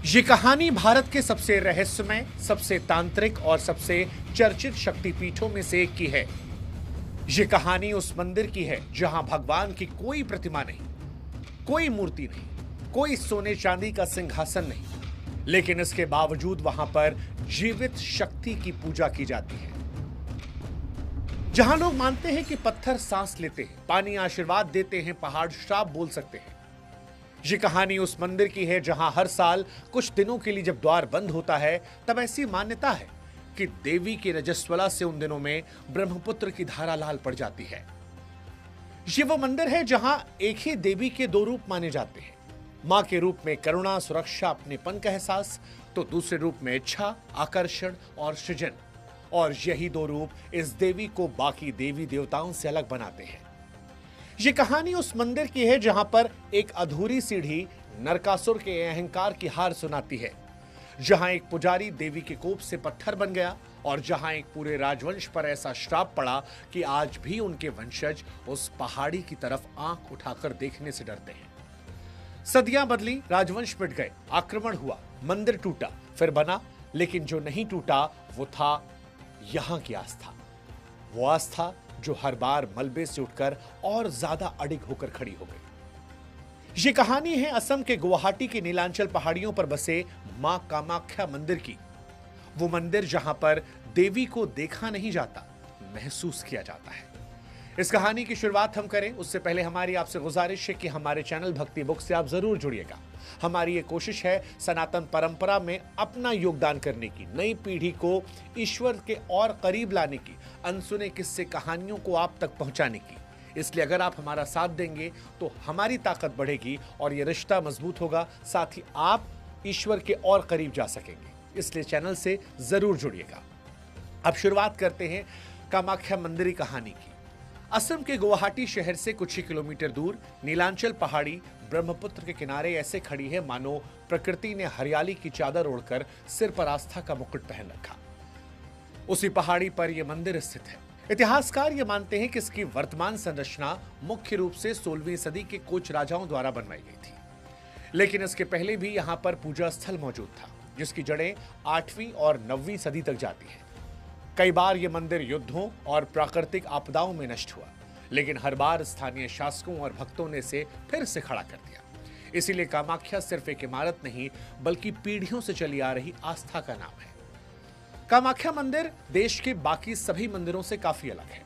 ये कहानी भारत के सबसे रहस्यमय, सबसे तांत्रिक और सबसे चर्चित शक्तिपीठों में से एक की है। ये कहानी उस मंदिर की है जहां भगवान की कोई प्रतिमा नहीं, कोई मूर्ति नहीं, कोई सोने चांदी का सिंहासन नहीं, लेकिन इसके बावजूद वहां पर जीवित शक्ति की पूजा की जाती है। जहां लोग मानते हैं कि पत्थर सांस लेते हैं, पानी आशीर्वाद देते हैं, पहाड़ श्राप बोल सकते हैं। ये कहानी उस मंदिर की है जहां हर साल कुछ दिनों के लिए जब द्वार बंद होता है, तब ऐसी मान्यता है कि देवी की रजस्वला से उन दिनों में ब्रह्मपुत्र की धारा लाल पड़ जाती है। ये वो मंदिर है जहां एक ही देवी के दो रूप माने जाते हैं। मां के रूप में करुणा, सुरक्षा, अपनेपन का एहसास, तो दूसरे रूप में इच्छा, आकर्षण और सृजन। और यही दो रूप इस देवी को बाकी देवी देवताओं से अलग बनाते हैं। ये कहानी उस मंदिर की है जहां पर एक अधूरी सीढ़ी नरकासुर के अहंकार की हार सुनाती है, जहां एक पुजारी देवी के कोप से पत्थर बन गया और जहां एक पूरे राजवंश पर ऐसा श्राप पड़ा कि आज भी उनके वंशज उस पहाड़ी की तरफ आंख उठाकर देखने से डरते हैं। सदियां बदली, राजवंश मिट गए, आक्रमण हुआ, मंदिर टूटा, फिर बना, लेकिन जो नहीं टूटा वो था यहां की आस्था। वो आस्था जो हर बार मलबे से उठकर और ज्यादा अडिग होकर खड़ी हो गई। ये कहानी है असम के गुवाहाटी के नीलांचल पहाड़ियों पर बसे मां कामाख्या मंदिर की। वो मंदिर जहां पर देवी को देखा नहीं जाता, महसूस किया जाता है। इस कहानी की शुरुआत हम करें उससे पहले हमारी आपसे गुजारिश है कि हमारे चैनल भक्ति बुक से आप जरूर जुड़िएगा। हमारी ये कोशिश है सनातन परंपरा में अपना योगदान करने की, नई पीढ़ी को ईश्वर के और करीब लाने की, अनसुने किस्से कहानियों को आप तक पहुंचाने की। इसलिए अगर आप हमारा साथ देंगे तो हमारी ताकत बढ़ेगी और ये रिश्ता मजबूत होगा, साथ ही आप ईश्वर के और करीब जा सकेंगे। इसलिए चैनल से जरूर जुड़िएगा। अब शुरुआत करते हैं कामाख्या मंदिर की कहानी की। असम के गुवाहाटी शहर से कुछ ही किलोमीटर दूर नीलांचल पहाड़ी ब्रह्मपुत्र के किनारे ऐसे खड़ी है मानो प्रकृति ने हरियाली की चादर ओढ़कर सिर पर आस्था का मुकुट पहन रखा। उसी पहाड़ी पर यह मंदिर स्थित है। इतिहासकार ये मानते हैं कि इसकी वर्तमान संरचना मुख्य रूप से 16वीं सदी के कुछ राजाओं द्वारा बनवाई गई थी, लेकिन इसके पहले भी यहां पर पूजा स्थल मौजूद था, जिसकी जड़ें 8वीं और 9वीं सदी तक जाती हैं। कई बार यह मंदिर युद्धों और प्राकृतिक आपदाओं में नष्ट हुआ, लेकिन हर बार स्थानीय शासकों और भक्तों ने इसे फिर से खड़ा कर दिया। इसीलिए कामाख्या सिर्फ एक इमारत नहीं, बल्कि पीढ़ियों से चली आ रही आस्था का नाम है। कामाख्या मंदिर देश के बाकी सभी मंदिरों से काफी अलग है।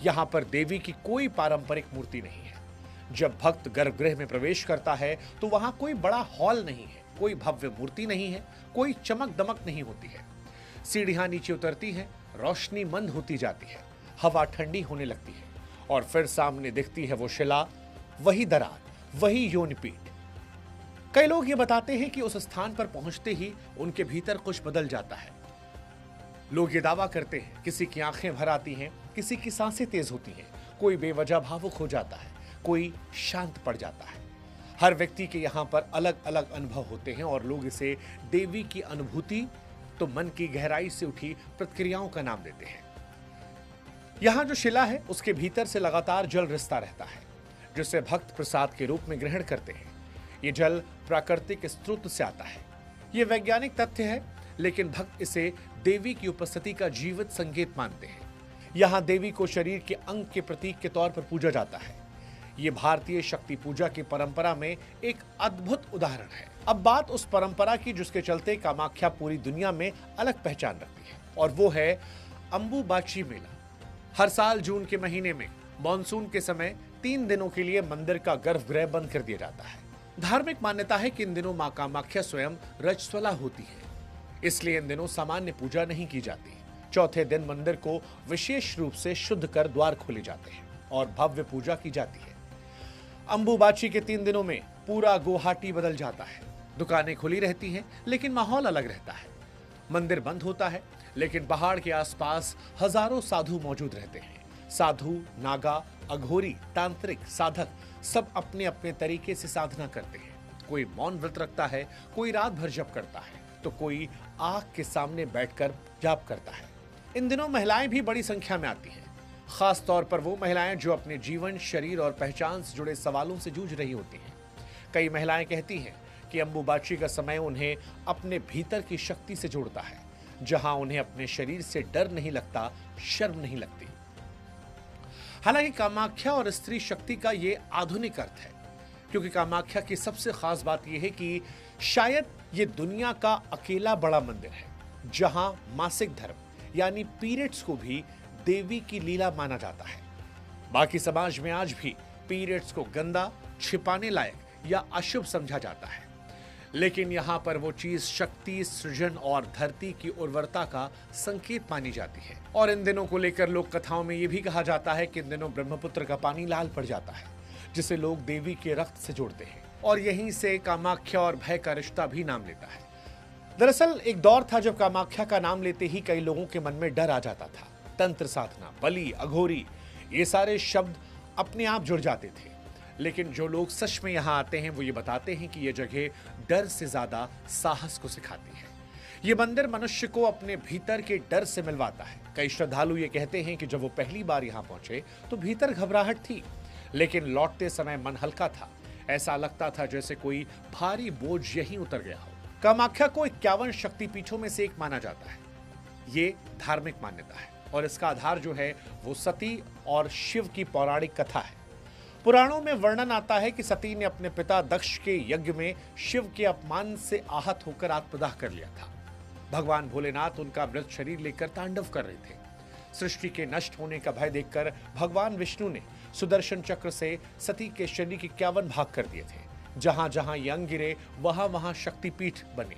यहां पर देवी की कोई पारंपरिक मूर्ति नहीं है। जब भक्त गर्भगृह में प्रवेश करता है तो वहां कोई बड़ा हॉल नहीं है, कोई भव्य मूर्ति नहीं है, कोई चमक दमक नहीं होती है। सीढ़ियां नीचे उतरती हैं, रोशनी मंद होती जाती है, हवा ठंडी होने लगती है और फिर सामने दिखती है वो शिला, वही दरार, वही योनिपीठ। कई लोग ये बताते हैं कि उस स्थान पर पहुंचते ही उनके भीतर कुछ बदल जाता है। लोग ये दावा करते हैं, किसी की आंखें भर आती हैं, किसी की सांसें तेज होती हैं, कोई बेवजह भावुक हो जाता है, कोई शांत पड़ जाता है। हर व्यक्ति के यहाँ पर अलग अलग अनुभव होते हैं और लोग इसे देवी की अनुभूति तो मन की गहराई से उठी प्रतिक्रियाओं का नाम देते हैं। यहां जो शिला है उसके भीतर से लगातार जल रिसता रहता है, जिसे भक्त प्रसाद के रूप में ग्रहण करते हैं। ये जल प्राकृतिक स्रोत से आता है। ये वैज्ञानिक तथ्य है, लेकिन भक्त इसे देवी की उपस्थिति का जीवित संकेत मानते हैं। यहां देवी को शरीर के अंग के प्रतीक के तौर पर पूजा जाता है। ये भारतीय शक्ति पूजा की परंपरा में एक अद्भुत उदाहरण है। अब बात उस परंपरा की जिसके चलते कामाख्या पूरी दुनिया में अलग पहचान रखती है, और वो है अंबुबाची मेला। हर साल जून के महीने में मॉनसून के समय 3 दिनों के लिए मंदिर का गर्भगृह बंद कर दिया जाता है। धार्मिक मान्यता है कि इन दिनों मां कामाख्या स्वयं रजस्वला होती है, इसलिए इन दिनों सामान्य पूजा नहीं की जाती। चौथे दिन मंदिर को विशेष रूप से शुद्ध कर द्वार खोले जाते हैं और भव्य पूजा की जाती है। अंबुबाची के 3 दिनों में पूरा गुवाहाटी बदल जाता है। दुकानें खुली रहती हैं, लेकिन माहौल अलग रहता है। मंदिर बंद होता है, लेकिन पहाड़ के आसपास हजारों साधु मौजूद रहते हैं। साधु, नागा, अघोरी, तांत्रिक, साधक सब अपने अपने तरीके से साधना करते हैं। कोई मौन व्रत रखता है, कोई रात भर जप करता है, तो कोई आग के सामने बैठकर जाप करता है। इन दिनों महिलाएं भी बड़ी संख्या में आती हैं, खास तौर पर वो महिलाएं जो अपने जीवन, शरीर और पहचान से जुड़े सवालों से जूझ रही होती हैं। कई महिलाएं कहती हैं कि अम्बुबाची का समय उन्हें अपने भीतर की शक्ति से जोड़ता है, जहां उन्हें अपने शरीर से डर नहीं लगता, शर्म नहीं लगती। हालांकि कामाख्या और स्त्री शक्ति का ये आधुनिक अर्थ है, क्योंकि कामाख्या की सबसे खास बात यह है कि शायद ये दुनिया का अकेला बड़ा मंदिर है जहां मासिक धर्म यानी पीरियड्स को भी देवी की लीला माना जाता है। बाकी समाज में आज भी पीरियड्स को गंदा, छिपाने लायक या अशुभ समझा जाता है, लेकिन यहां पर वो चीज शक्ति, सृजन और धरती की उर्वरता का संकेत मानी जाती है। और इन दिनों को लेकर लोक कथाओं में यह भी कहा जाता है कि इन दिनों ब्रह्मपुत्र का पानी लाल पड़ जाता है, जिसे लोग देवी के रक्त से जोड़ते हैं, और यहीं से कामाख्या और भय का रिश्ता भी नाम लेता है। दरअसल एक दौर था जब कामाख्या का नाम लेते ही कई लोगों के मन में डर आ जाता था। तंत्र साधना, बलि, अघोरी, ये सारे शब्द अपने आप जुड़ जाते थे। लेकिन जो लोग सच में यहाँ आते हैं वो ये बताते हैं कि ये जगह डर से ज्यादा साहस को सिखाती है। ये मंदिर मनुष्य को अपने भीतर के डर से मिलवाता है। कई श्रद्धालु ये कहते हैं कि जब वो पहली बार यहाँ पहुंचे तो भीतर घबराहट थी, लेकिन लौटते समय मन हल्का था। ऐसा लगता था जैसे कोई भारी बोझ यहीं उतर गया हो। कामाख्या को 51 शक्तिपीठों में से एक माना जाता है। ये धार्मिक मान्यता है और इसका आधार जो है वो सती और शिव की पौराणिक कथा है। पुराणों में वर्णन आता है कि सती ने अपने पिता दक्ष के यज्ञ में शिव के अपमान से आहत होकर आत्मदाह कर लिया था। भगवान भोलेनाथ उनका मृत शरीर लेकर तांडव कर रहे थे। सृष्टि के नष्ट होने का भय देखकर भगवान विष्णु ने सुदर्शन चक्र से सती के शरीर के 51 भाग कर दिए थे। जहां जहां ये अंग गिरे वहां वहां शक्तिपीठ बने।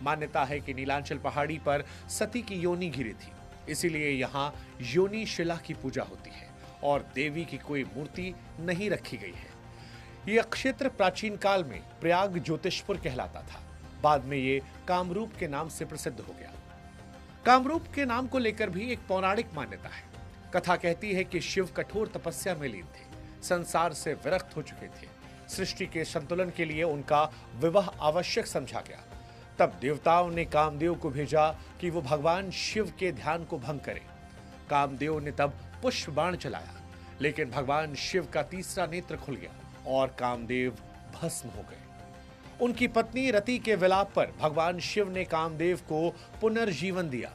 मान्यता है कि नीलांचल पहाड़ी पर सती की योनि गिरी थी, इसीलिए यहाँ योनि शिला की पूजा होती है और देवी की कोई मूर्ति नहीं रखी गई है। यह क्षेत्र प्राचीन काल में प्रयाग ज्योतिषपुर कहलाता था। बाद में ये कामरूप के नाम से प्रसिद्ध हो गया। कामरूप के नाम को लेकर भी एक पौराणिक मान्यता है। कथा कहती है कि शिव कठोर तपस्या में लीन थे, संसार से विरक्त हो चुके थे। सृष्टि के संतुलन के लिए उनका विवाह आवश्यक समझा गया। तब देवताओं ने कामदेव को भेजा कि वो भगवान शिव के ध्यान को भंग करे। कामदेव ने तब पुष्प बाण चलाया, लेकिन भगवान शिव का तीसरा नेत्र खुल गया और कामदेव भस्म हो गए। उनकी पत्नी रति के विलाप पर भगवान शिव ने कामदेव को पुनर्जीवन दिया,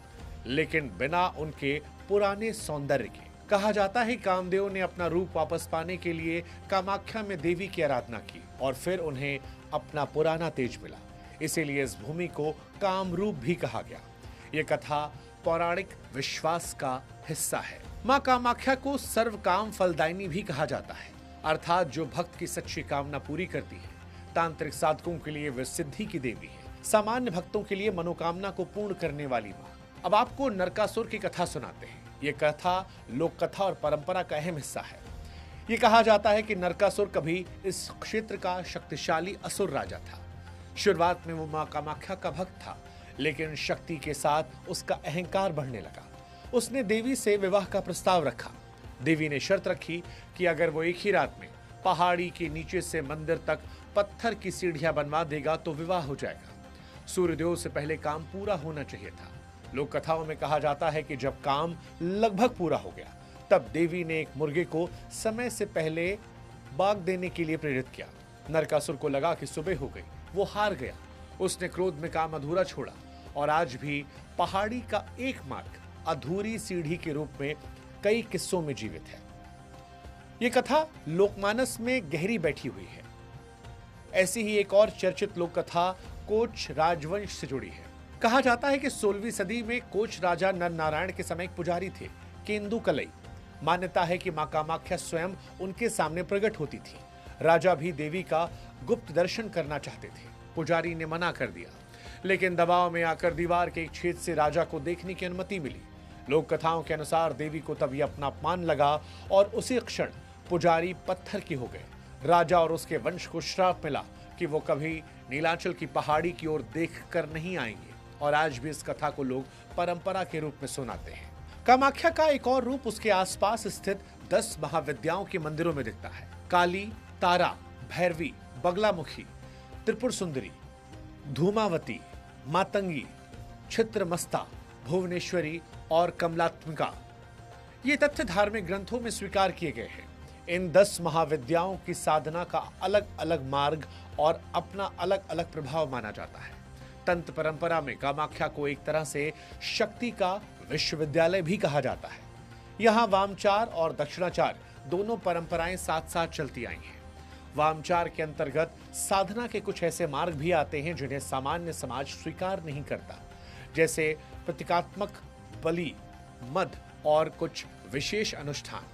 लेकिन बिना उनके पुराने सौंदर्य के। कहा जाता है कामदेव ने अपना रूप वापस पाने के लिए कामाख्या में देवी की आराधना की और फिर उन्हें अपना पुराना तेज मिला। इसीलिए इस भूमि को कामरूप भी कहा गया। यह कथा पौराणिक विश्वास का हिस्सा है। मां कामाख्या को सर्व काम फलदायिनी भी कहा जाता है, अर्थात जो भक्त की सच्ची कामना पूरी करती है। तांत्रिक साधकों के लिए वे सिद्धि की देवी है, सामान्य भक्तों के लिए मनोकामना को पूर्ण करने वाली मां। अब आपको नरकासुर की कथा सुनाते हैं। ये कथा लोक कथा और परंपरा का अहम हिस्सा है। ये कहा जाता है कि नरकासुर कभी इस क्षेत्र का शक्तिशाली असुर राजा था। शुरुआत में वो मां कामाख्या का भक्त था, लेकिन शक्ति के साथ उसका अहंकार बढ़ने लगा। उसने देवी से विवाह का प्रस्ताव रखा। देवी ने शर्त रखी कि अगर वो एक ही रात में पहाड़ी के नीचे से मंदिर तक पत्थर की सीढ़ियां बनवा देगा तो विवाह हो जाएगा। सूर्योदय से पहले काम पूरा होना चाहिए था। लोक कथाओं में कहा जाता है कि जब काम लगभग पूरा हो गया, तब देवी ने एक मुर्गे को समय से पहले बाग देने के लिए प्रेरित किया। नरकासुर को लगा कि सुबह हो गई, वो हार गया। उसने क्रोध में काम अधूरा छोड़ा और आज भी पहाड़ी का एक मार्ग अधूरी सीढ़ी के रूप में कई किस्सों में जीवित है। यह कथा लोकमानस में गहरी बैठी हुई है। ऐसी ही एक और चर्चित लोक कथा कोच राजवंश से जुड़ी है। कहा जाता है कि 16वीं सदी में कोच राजा नर नारायण के समय एक पुजारी थे, केंदु कलई। मान्यता है कि मां कामाख्या स्वयं उनके सामने प्रकट होती थी। राजा भी देवी का गुप्त दर्शन करना चाहते थे। पुजारी ने मना कर दिया, लेकिन दबाव में आकर दीवार के एक छेद से राजा को देखने की अनुमति मिली। लोक कथाओं के अनुसार देवी को तब यह अपना अपमान लगा और उसी क्षण पुजारी पत्थर की हो गए। राजा और उसके वंश को श्राप मिला कि वो कभी नीलांचल की पहाड़ी की ओर देख कर नहीं आएंगे, और आज भी इस कथा को लोग परंपरा के रूप में सुनाते हैं। कामाख्या का एक और रूप उसके आसपास स्थित 10 महाविद्याओं के मंदिरों में दिखता है। काली, तारा, भैरवी, बगलामुखी, त्रिपुर सुंदरी, धूमावती, मातंगी, छित्रमस्ता, भुवनेश्वरी और कमलात्मिका। ये तथ्य धार्मिक ग्रंथों में स्वीकार किए गए हैं। इन 10 महाविद्याओं की साधना का अलग अलग मार्ग और अपना अलग अलग प्रभाव माना जाता है। तंत्र परंपरा में कामाख्या को एक तरह से शक्ति का विश्वविद्यालय भी कहा जाता है। यहाँ वामचार और दक्षिणाचार दोनों परंपराएं साथ साथ चलती आई हैं। वामचार के अंतर्गत साधना के कुछ ऐसे मार्ग भी आते हैं जिन्हें सामान्य समाज स्वीकार नहीं करता, जैसे प्रतीकात्मक बलि, मद और कुछ विशेष अनुष्ठान।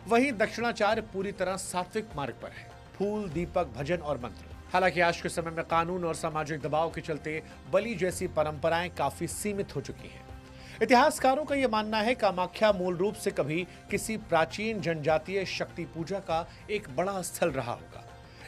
वहीं दक्षिणाचार्य पूरी तरह सात्विक मार्ग पर है, फूल, दीपक, भजन और मंत्र। हालांकि आज के समय में कानून और सामाजिक दबाव के चलते बलि जैसी परंपराएं काफी सीमित हो चुकी हैं। इतिहासकारों का यह मानना है कामाख्या मूल रूप से कभी किसी प्राचीन जनजातीय शक्ति पूजा का एक बड़ा स्थल रहा होगा।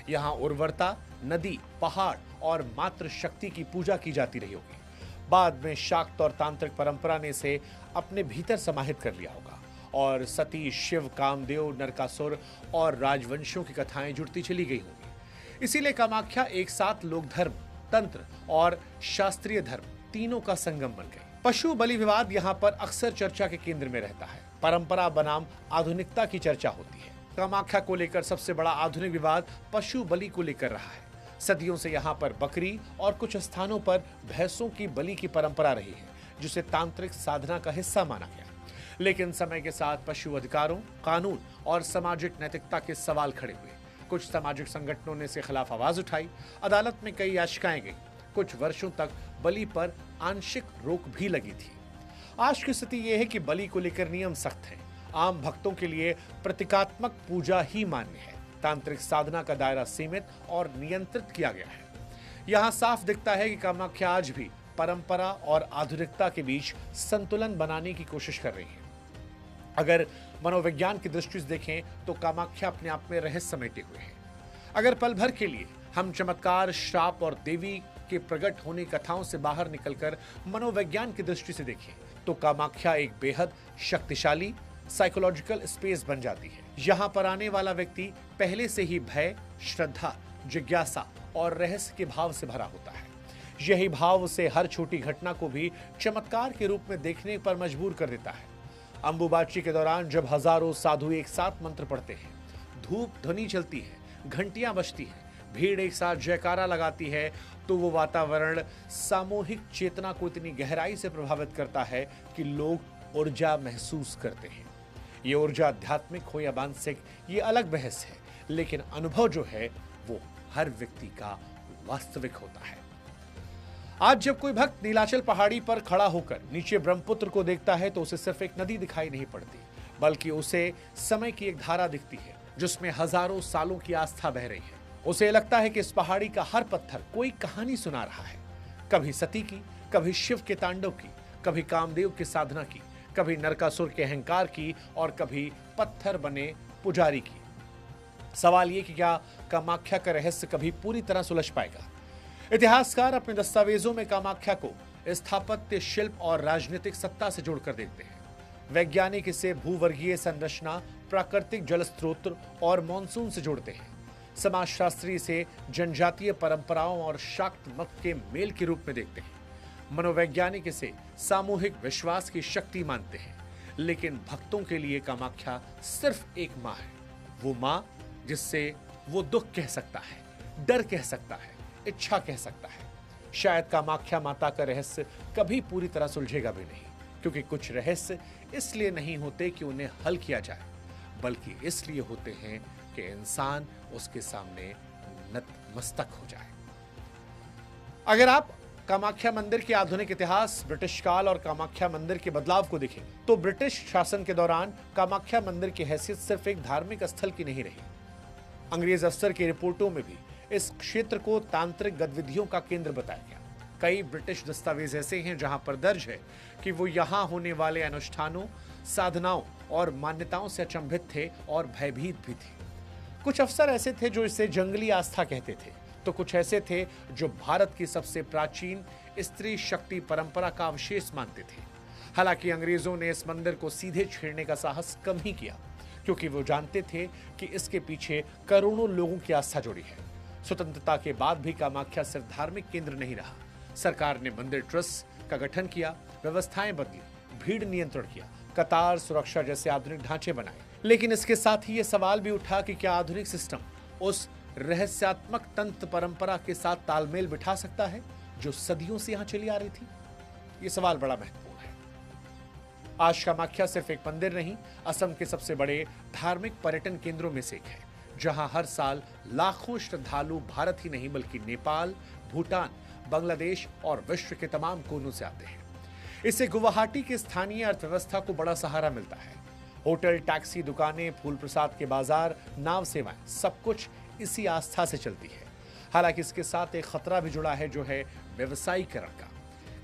यहाँ उर्वरता, नदी, पहाड़ और मातृ शक्ति की पूजा की जाती रही होगी। बाद में शाक्त और तांत्रिक परंपरा ने इसे अपने भीतर समाहित कर लिया होगा और सती, शिव, कामदेव, नरकासुर और राजवंशों की कथाएं जुड़ती चली गई होंगी। इसीलिए कामाख्या एक साथ लोक धर्म, तंत्र और शास्त्रीय धर्म तीनों का संगम बन गई। पशु बलि विवाद यहाँ पर अक्सर चर्चा के केंद्र में रहता है। परंपरा बनाम आधुनिकता की चर्चा होती है। कामाख्या को लेकर सबसे बड़ा आधुनिक विवाद पशु बलि को लेकर रहा है। सदियों से यहाँ पर बकरी और कुछ स्थानों पर भैंसों की बलि की परंपरा रही है, जिसे तांत्रिक साधना का हिस्सा माना गया। लेकिन समय के साथ पशु अधिकारों, कानून और सामाजिक नैतिकता के सवाल खड़े हुए। कुछ सामाजिक संगठनों ने इसके खिलाफ आवाज उठाई। अदालत में कई याचिकाएं गई। कुछ वर्षों तक बलि पर आंशिक रोक भी लगी थी। आज की स्थिति यह है कि बलि को लेकर नियम सख्त हैं। आम भक्तों के लिए प्रतीकात्मक पूजा ही मान्य है। तांत्रिक साधना का दायरा सीमित और नियंत्रित किया गया है। यहां साफ दिखता है कि कामाख्या आज भी परंपरा और आधुनिकता के बीच संतुलन बनाने की कोशिश कर रही है। अगर मनोविज्ञान की दृष्टि से देखें तो कामाख्या अपने आप में रहस्य समेटे हुए है। अगर पल भर के लिए हम चमत्कार, श्राप और देवी के प्रकट होने कथाओं से बाहर निकलकर मनोविज्ञान की दृष्टि से देखें तो कामाख्या एक बेहद शक्तिशाली साइकोलॉजिकल स्पेस बन जाती है। यहाँ पर आने वाला व्यक्ति पहले से ही भय, श्रद्धा, जिज्ञासा और रहस्य के भाव से भरा होता है। यही भाव उसे हर छोटी घटना को भी चमत्कार के रूप में देखने पर मजबूर कर देता है। अंबुबाची के दौरान जब हजारों साधु एक साथ मंत्र पढ़ते हैं, धूप ध्वनि चलती है, घंटियां बजती हैं, भीड़ एक साथ जयकारा लगाती है, तो वो वातावरण सामूहिक चेतना को इतनी गहराई से प्रभावित करता है कि लोग ऊर्जा महसूस करते हैं। ये ऊर्जा आध्यात्मिक हो या मानसिक, ये अलग बहस है, लेकिन अनुभव जो है वो हर व्यक्ति का वास्तविक होता है। आज जब कोई भक्त नीलाचल पहाड़ी पर खड़ा होकर नीचे ब्रह्मपुत्र को देखता है तो उसे सिर्फ एक नदी दिखाई नहीं पड़ती, बल्कि उसे समय की एक धारा दिखती है जिसमें हजारों सालों की आस्था बह रही है। उसे लगता है कि इस पहाड़ी का हर पत्थर कोई कहानी सुना रहा है, कभी सती की, कभी शिव के तांडव की, कभी कामदेव की साधना की, कभी नरकासुर के अहंकार की और कभी पत्थर बने पुजारी की। सवाल ये कि क्या कामाख्या का रहस्य कभी पूरी तरह सुलझ पाएगा? इतिहासकार अपने दस्तावेजों में कामाख्या को स्थापत्य, शिल्प और राजनीतिक सत्ता से जोड़कर देखते हैं। वैज्ञानिक इसे भूवर्गीय संरचना, प्राकृतिक जल स्रोत और मॉनसून से जोड़ते हैं। समाजशास्त्री इसे जनजातीय परंपराओं और शाक्त मत के मेल के रूप में देखते हैं। मनोवैज्ञानिक इसे सामूहिक विश्वास की शक्ति मानते हैं। लेकिन भक्तों के लिए कामाख्या सिर्फ एक माँ है, वो माँ जिससे वो दुख कह सकता है, डर कह सकता है, इच्छा कह सकता है। शायद कामाख्या माता का रहस्य कभी पूरी तरह सुलझेगा भी नहीं, क्योंकि कुछ रहस्य इसलिए नहीं होते कि उन्हें हल किया जाए, बल्कि इसलिए होते हैं कि इंसान उसके सामने नतमस्तक हो जाए। अगर आप कामाख्या मंदिर के आधुनिक इतिहास, ब्रिटिश काल और कामाख्या मंदिर के बदलाव को देखें तो ब्रिटिश शासन के दौरान कामाख्या मंदिर की हैसियत सिर्फ एक धार्मिक स्थल की नहीं रही। अंग्रेज अफसर की रिपोर्टों में भी इस क्षेत्र को तांत्रिक गतिविधियों का केंद्र बताया गया। कई ब्रिटिश दस्तावेज ऐसे हैं जहां पर दर्ज है कि वो यहां होने वाले अनुष्ठानों, साधनाओं और मान्यताओं से अचंभित थे और भयभीत भी थे। कुछ अफसर ऐसे थे जो इसे जंगली आस्था कहते थे, तो कुछ ऐसे थे जो भारत की सबसे प्राचीन स्त्री शक्ति परंपरा का अवशेष मानते थे। हालांकि अंग्रेजों ने इस मंदिर को सीधे छेड़ने का साहस कम ही किया, क्योंकि वो जानते थे कि इसके पीछे करोड़ों लोगों की आस्था जुड़ी है। स्वतंत्रता के बाद भी कामाख्या सिर्फ धार्मिक केंद्र नहीं रहा। सरकार ने मंदिर ट्रस्ट का गठन किया, व्यवस्थाएं बदली, भीड़ नियंत्रण किया, कतार सुरक्षा जैसे आधुनिक ढांचे बनाए। लेकिन इसके साथ ही यह सवाल भी उठा कि क्या आधुनिक सिस्टम उस रहस्यात्मक तंत्र परंपरा के साथ तालमेल बिठा सकता है जो सदियों से यहां चली आ रही थी? यह सवाल बड़ा महत्वपूर्ण है। आज कामाख्या सिर्फ एक मंदिर नहीं, असम के सबसे बड़े धार्मिक पर्यटन केंद्रों में से एक है, जहां हर साल लाखों श्रद्धालु भारत ही नहीं बल्कि नेपाल, भूटान, बांग्लादेश और विश्व के तमाम कोनों से आते हैं। इससे गुवाहाटी की स्थानीय अर्थव्यवस्था को बड़ा सहारा मिलता है। होटल, टैक्सी, दुकानें, फूल प्रसाद के बाजार, नाव सेवाएं, सब कुछ इसी आस्था से चलती है। हालांकि इसके साथ एक खतरा भी जुड़ा है, जो है व्यवसायीकरण का,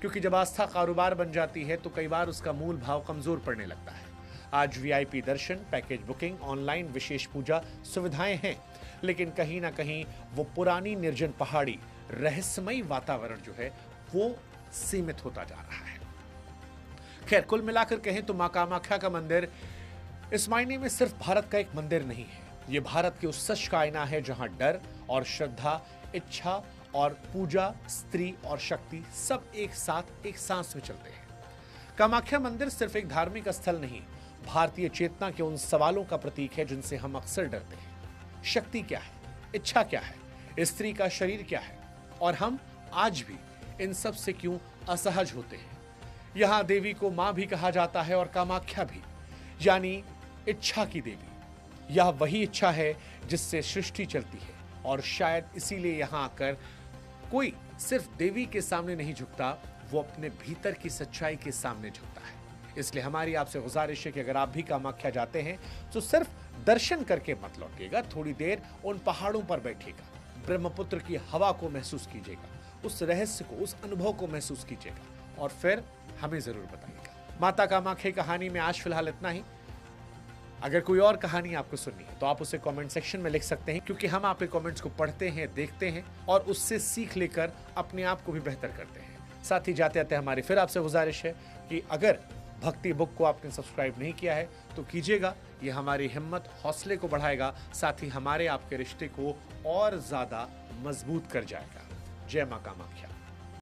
क्योंकि जब आस्था कारोबार बन जाती है तो कई बार उसका मूल भाव कमजोर पड़ने लगता है। आज वीआईपी दर्शन, पैकेज बुकिंग, ऑनलाइन विशेष पूजा सुविधाएं हैं, लेकिन कहीं ना कहीं वो पुरानी निर्जन पहाड़ी रहस्यमयी वातावरण जो है वो सीमित होता जा रहा है। खैर, कुल मिलाकर कहें तो मां कामाख्या का मंदिर इस मायने में सिर्फ भारत का एक मंदिर नहीं है, ये भारत के उस सच का आईना है जहां डर और श्रद्धा, इच्छा और पूजा, स्त्री और शक्ति सब एक साथ एक सांस में चलते हैं। कामाख्या मंदिर सिर्फ एक धार्मिक स्थल नहीं, भारतीय चेतना के उन सवालों का प्रतीक है जिनसे हम अक्सर डरते हैं। शक्ति क्या है? इच्छा क्या है? स्त्री का शरीर क्या है? और हम आज भी इन सब से क्यों असहज होते हैं? यहां देवी को मां भी कहा जाता है और कामाख्या भी, यानी इच्छा की देवी। यह वही इच्छा है जिससे सृष्टि चलती है, और शायद इसीलिए यहां आकर कोई सिर्फ देवी के सामने नहीं झुकता, वो अपने भीतर की सच्चाई के सामने झुकता है। इसलिए हमारी आपसे गुजारिश है कि अगर आप भी कामाख्या जाते हैं तो सिर्फ दर्शन करके मत लौटिएगा, थोड़ी देर उन पहाड़ों पर बैठिएगा, ब्रह्मपुत्र की हवा को महसूस कीजिएगा, उस रहस्य को, उस अनुभव को महसूस कीजिएगा, और फिर हमें जरूर बताइएगा। माता कामाख्या कहानी में आज फिलहाल इतना ही। अगर कोई और कहानी आपको सुननी है तो आप उसे कमेंट सेक्शन में लिख सकते हैं, क्योंकि हम आपके कमेंट्स को पढ़ते हैं, देखते हैं और उससे सीख लेकर अपने आप को भी बेहतर करते हैं। साथ ही जाते जाते हमारी फिर आपसे गुजारिश है कि अगर भक्ति बुक को आपने सब्सक्राइब नहीं किया है तो कीजिएगा। ये हमारी हिम्मत, हौसले को बढ़ाएगा, साथ ही हमारे आपके रिश्ते को और ज्यादा मजबूत कर जाएगा। जय मां कामाख्या।